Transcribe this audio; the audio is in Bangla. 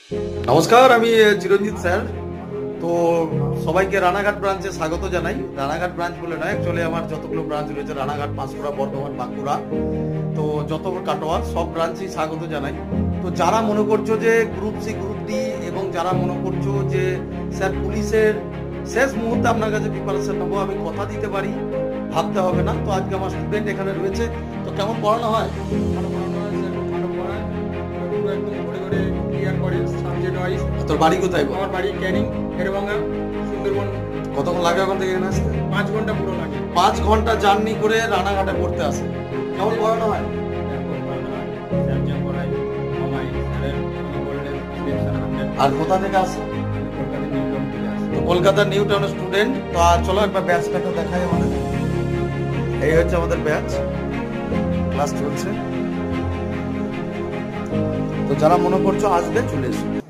নমস্কার, আমি চিরঞ্জিত স্যার। তো সবাইকে রানাঘাট ব্রাঞ্চে স্বাগত জানাই। রানাঘাট ব্রাঞ্চ বলে নয়, অ্যাকচুয়ালি আমার যতগুলো ব্রাঞ্চ রয়েছে রানাঘাট, পাঁশকুড়া, বর্ধমান, বাঁকুড়া, তো যত কাটোয়া সব ব্রাঞ্চেই স্বাগত জানাই। তো যারা মনে করছো যে গ্রুপ সি, গ্রুপ ডি, এবং যারা মনে করছো যে স্যার পুলিশের শেষ মুহূর্তে আপনার কাছে প্রিপারেশন নেবো, আমি কথা দিতে পারি, ভাবতে হবে না। তো আজকে আমার স্টুডেন্ট এখানে রয়েছে। তো কেমন পড়ানো হয়? তোর বাড়ি কোথায়? আমার বাড়ি ক্যানিং, হেরভাঙ্গা, সুন্দরবন। কতক্ষণ লাগে ওখান থেকে এখানে আসতে? 5 ঘন্টা পুরো লাগে। 5 ঘন্টা জার্নি করে রানাঘাটে পড়তে আসে। কেমন পড়ানো হয়? আর কোথা থেকে আসে? তো কলকাতার নিউ টাউনের স্টুডেন্ট। তো চলো একবার ব্যাচটাকে দেখাই আমাদের। এই হচ্ছে আমাদের ব্যাচ, ক্লাস চলছে। তো যারা মনে করছো আসবে, চলে এসো।